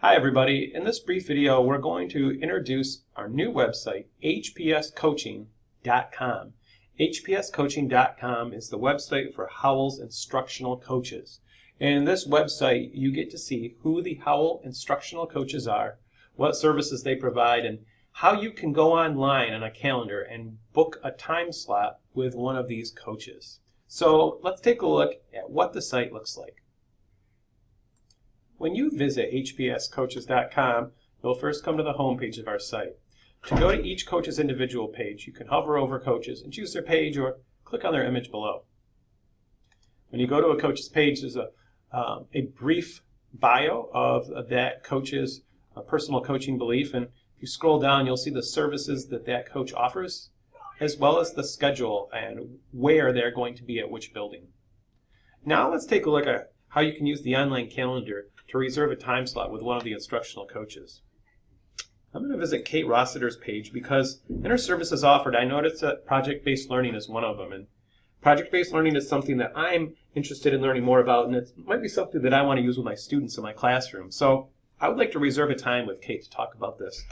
Hi everybody, in this brief video we're going to introduce our new website, hpscoaching.com. hpscoaching.com is the website for Howell's Instructional Coaches. In this website you get to see who the Howell Instructional Coaches are, what services they provide, and how you can go online on a calendar and book a time slot with one of these coaches. So let's take a look at what the site looks like. When you visit hpscoaches.com, you'll first come to the home page of our site. To go to each coach's individual page, you can hover over coaches and choose their page or click on their image below. When you go to a coach's page, there's a brief bio of that coach's personal coaching belief, and if you scroll down, you'll see the services that coach offers, as well as the schedule and where they're going to be at which building. Now let's take a look at how you can use the online calendar to reserve a time slot with one of the instructional coaches. I'm going to visit Kate Rossiter's page because in her services offered, I noticed that project-based learning is one of them. And project-based learning is something that I'm interested in learning more about, and it might be something that I want to use with my students in my classroom. So I would like to reserve a time with Kate to talk about this.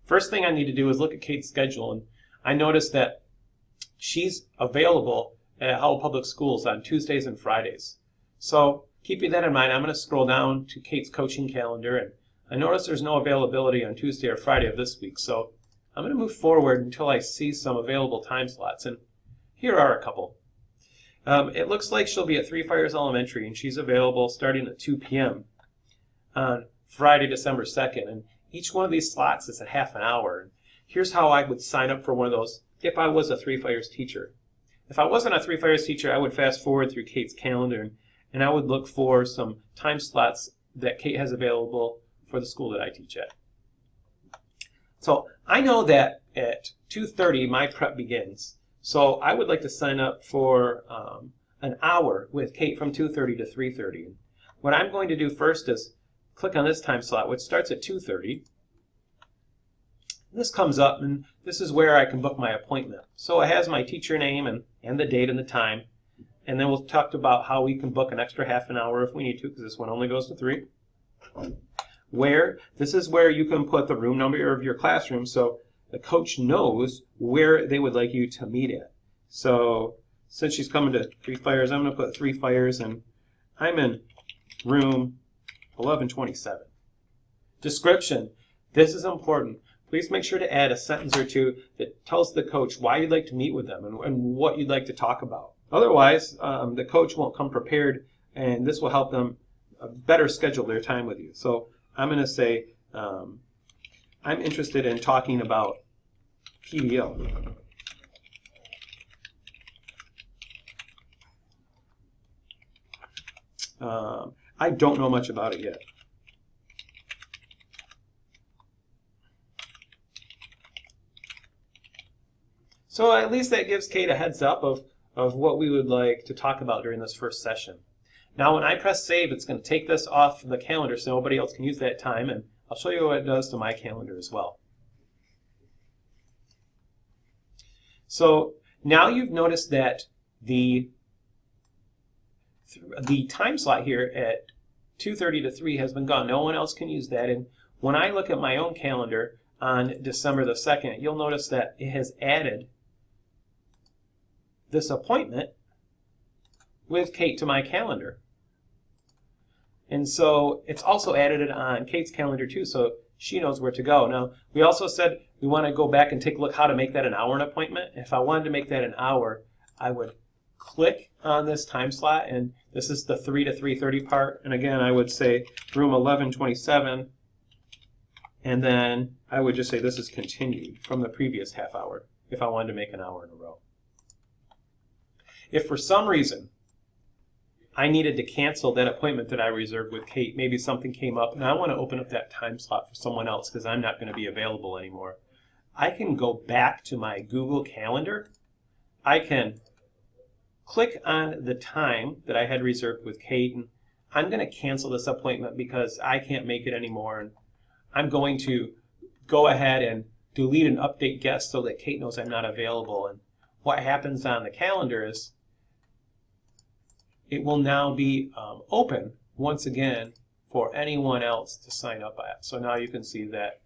First thing I need to do is look at Kate's schedule, and I noticed that she's available at Howell Public Schools on Tuesdays and Fridays. So keeping that in mind, I'm going to scroll down to Kate's coaching calendar, and I notice there's no availability on Tuesday or Friday of this week, so I'm going to move forward until I see some available time slots, and here are a couple. It looks like she'll be at Three Fires Elementary, and she's available starting at 2 p.m. on Friday, December 2nd, and each one of these slots is a half an hour. And here's how I would sign up for one of those if I was a Three Fires teacher. If I wasn't a Three Fires teacher, I would fast forward through Kate's calendar, and I would look for some time slots that Kate has available for the school that I teach at. So I know that at 2:30 my prep begins. So I would like to sign up for an hour with Kate from 2:30 to 3:30. What I'm going to do first is click on this time slot, which starts at 2:30. This comes up, and this is where I can book my appointment. So it has my teacher name and the date and the time. And then we'll talk about how we can book an extra half an hour if we need to, because this one only goes to 3. This is where you can put the room number of your classroom so the coach knows where they would like you to meet at. So since she's coming to Three Fires, I'm going to put Three Fires, and I'm in room 1127. Description. This is important. Please make sure to add a sentence or two that tells the coach why you'd like to meet with them and what you'd like to talk about. Otherwise, the coach won't come prepared, and this will help them better schedule their time with you. So I'm going to say, I'm interested in talking about PBL. I don't know much about it yet. So at least that gives Kate a heads up of what we would like to talk about during this first session. Now when I press save, it's going to take this off the calendar so nobody else can use that time, and I'll show you what it does to my calendar as well. So now you've noticed that the time slot here at 2:30 to 3 has been gone. No one else can use that, and when I look at my own calendar on December the 2nd, you'll notice that it has added this appointment with Kate to my calendar. And so it's also added it on Kate's calendar too, so she knows where to go. Now, we also said we want to go back and take a look how to make that an hour appointment. If I wanted to make that an hour, I would click on this time slot, and this is the 3 to 3:30 part. And again, I would say room 1127, and then I would just say this is continued from the previous half hour if I wanted to make an hour in a row. If for some reason I needed to cancel that appointment that I reserved with Kate, maybe something came up and I want to open up that time slot for someone else because I'm not going to be available anymore, I can go back to my Google Calendar. I can click on the time that I had reserved with Kate, and I'm going to cancel this appointment because I can't make it anymore, and I'm going to go ahead and delete and update guests so that Kate knows I'm not available. And what happens on the calendar is it will now be open once again for anyone else to sign up at. So now you can see that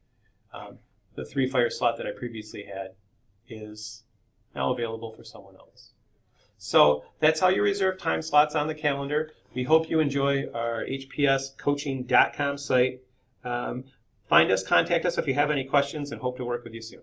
the 3 fire slot that I previously had is now available for someone else. So that's how you reserve time slots on the calendar. We hope you enjoy our hpscoaching.com site. Find us, contact us if you have any questions, and hope to work with you soon.